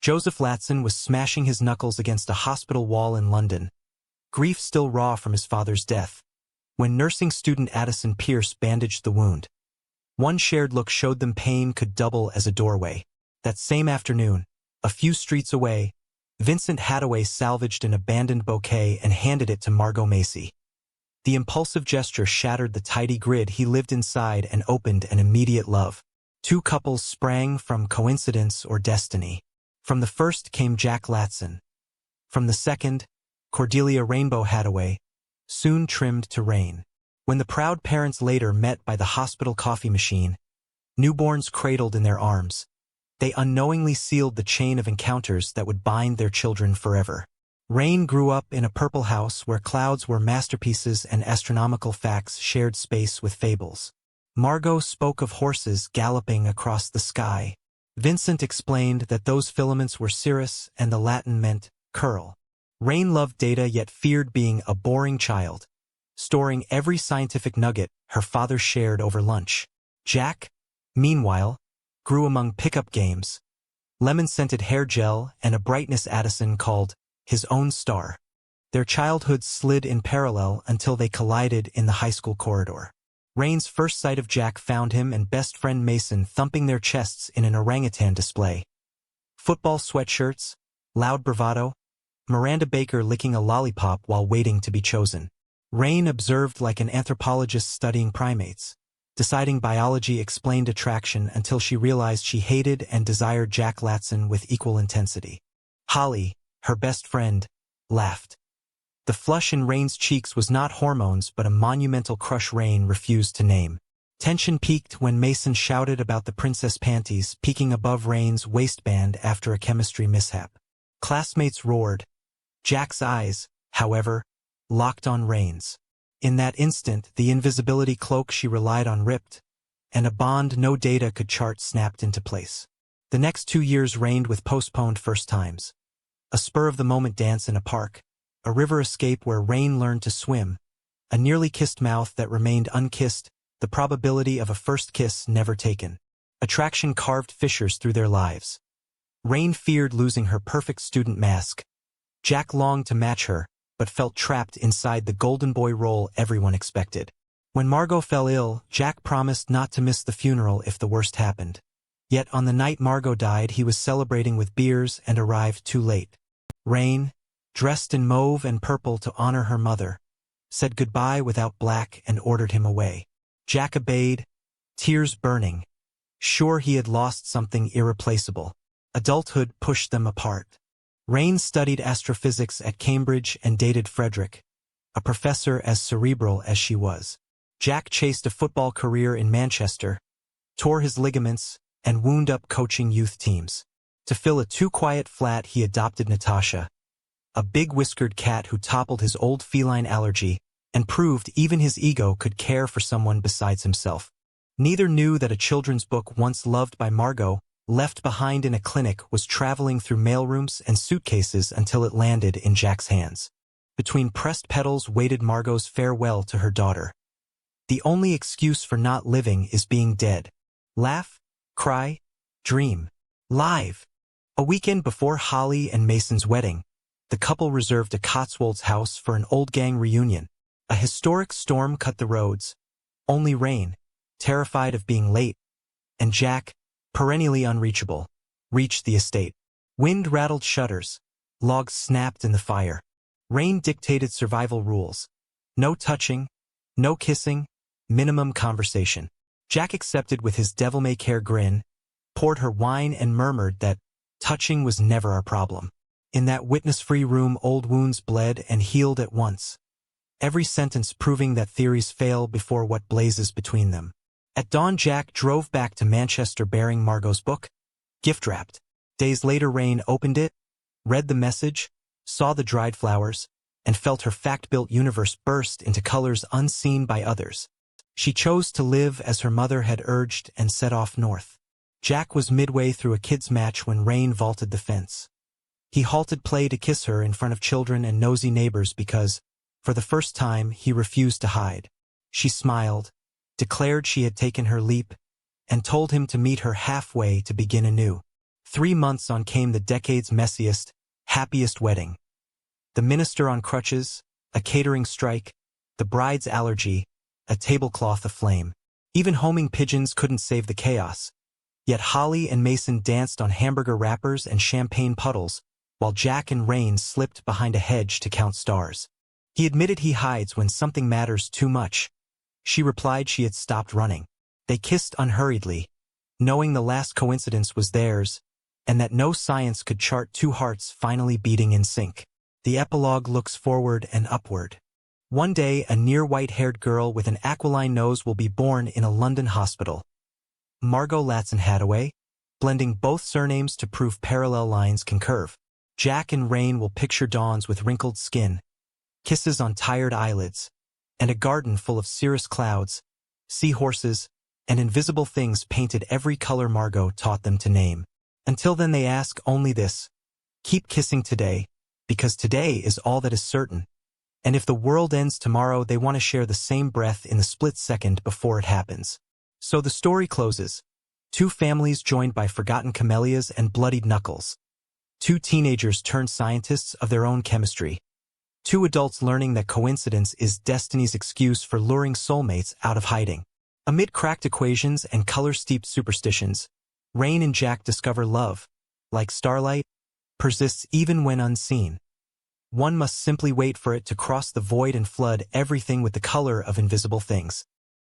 Joseph Latson was smashing his knuckles against a hospital wall in London, grief still raw from his father's death, when nursing student Addison Pierce bandaged the wound. One shared look showed them pain could double as a doorway. That same afternoon, a few streets away, Vincent Hadaway salvaged an abandoned bouquet and handed it to Margot Macy. The impulsive gesture shattered the tidy grid he lived inside and opened an immediate love. Two couples sprang from coincidence or destiny. From the first came Jack Latson. From the second, Cordelia Rainbow Hadaway, soon trimmed to Rain. When the proud parents later met by the hospital coffee machine, newborns cradled in their arms, they unknowingly sealed the chain of encounters that would bind their children forever. Rain grew up in a purple house where clouds were masterpieces and astronomical facts shared space with fables. Margot spoke of horses galloping across the sky. Vincent explained that those filaments were cirrus and the Latin meant curl. Rain loved data yet feared being a boring child, storing every scientific nugget her father shared over lunch. Jack, meanwhile, grew among pickup games, lemon-scented hair gel, and a brightness Addison called his own star. Their childhoods slid in parallel until they collided in the high school corridor. Rain's first sight of Jack found him and best friend Mason thumping their chests in an orangutan display. Football sweatshirts, loud bravado, Miranda Baker licking a lollipop while waiting to be chosen. Rain observed like an anthropologist studying primates, deciding biology explained attraction until she realized she hated and desired Jack Latson with equal intensity. Holly, her best friend, laughed. The flush in Rain's cheeks was not hormones but a monumental crush Rain refused to name. Tension peaked when Mason shouted about the princess panties peeking above Rain's waistband after a chemistry mishap. Classmates roared. Jack's eyes, however, locked on Rain's. In that instant, the invisibility cloak she relied on ripped, and a bond no data could chart snapped into place. The next 2 years reigned with postponed first times. A spur-of-the-moment dance in a park, a river escape where Rain learned to swim, a nearly kissed mouth that remained unkissed, the probability of a first kiss never taken. Attraction carved fissures through their lives. Rain feared losing her perfect student mask. Jack longed to match her, but felt trapped inside the golden boy role everyone expected. When Margot fell ill, Jack promised not to miss the funeral if the worst happened. Yet on the night Margot died, he was celebrating with beers and arrived too late. Rain, dressed in mauve and purple to honor her mother, said goodbye without black and ordered him away. Jack obeyed, tears burning, sure he had lost something irreplaceable. Adulthood pushed them apart. Rain studied astrophysics at Cambridge and dated Frederick, a professor as cerebral as she was. Jack chased a football career in Manchester, tore his ligaments, and wound up coaching youth teams. To fill a too-quiet flat, he adopted Natasha, a big whiskered cat who toppled his old feline allergy and proved even his ego could care for someone besides himself. Neither knew that a children's book once loved by Margot, left behind in a clinic, was traveling through mailrooms and suitcases until it landed in Jack's hands. Between pressed petals waited Margot's farewell to her daughter. The only excuse for not living is being dead. Laugh, cry, dream. Live. A weekend before Holly and Mason's wedding, the couple reserved a Cotswolds house for an old gang reunion. A historic storm cut the roads. Only Rain, terrified of being late, and Jack, perennially unreachable, reached the estate. Wind rattled shutters. Logs snapped in the fire. Rain dictated survival rules. No touching, no kissing, minimum conversation. Jack accepted with his devil-may-care grin, poured her wine and murmured that touching was never our problem. In that witness-free room, old wounds bled and healed at once, every sentence proving that theories fail before what blazes between them. At dawn, Jack drove back to Manchester bearing Margot's book, gift-wrapped. Days later, Rain opened it, read the message, saw the dried flowers, and felt her fact-built universe burst into colors unseen by others. She chose to live as her mother had urged and set off north. Jack was midway through a kids' match when Rain vaulted the fence. He halted play to kiss her in front of children and nosy neighbors because, for the first time, he refused to hide. She smiled, declared she had taken her leap, and told him to meet her halfway to begin anew. 3 months on came the decade's messiest, happiest wedding. The minister on crutches, a catering strike, the bride's allergy, a tablecloth aflame. Even homing pigeons couldn't save the chaos. Yet Holly and Mason danced on hamburger wrappers and champagne puddles, while Jack and Rain slipped behind a hedge to count stars. He admitted he hides when something matters too much. She replied she had stopped running. They kissed unhurriedly, knowing the last coincidence was theirs, and that no science could chart two hearts finally beating in sync. The epilogue looks forward and upward. One day, a near white-haired girl with an aquiline nose will be born in a London hospital. Margot Latson Hathaway, blending both surnames to prove parallel lines can curve. Jack and Rain will picture dawns with wrinkled skin, kisses on tired eyelids, and a garden full of cirrus clouds, seahorses, and invisible things painted every color Margot taught them to name. Until then they ask only this: keep kissing today, because today is all that is certain. And if the world ends tomorrow, they want to share the same breath in the split second before it happens. So the story closes. Two families joined by forgotten camellias and bloodied knuckles. Two teenagers turned scientists of their own chemistry. Two adults learning that coincidence is destiny's excuse for luring soulmates out of hiding. Amid cracked equations and color-steeped superstitions, Rain and Jack discover love, like starlight, persists even when unseen. One must simply wait for it to cross the void and flood everything with the color of invisible things.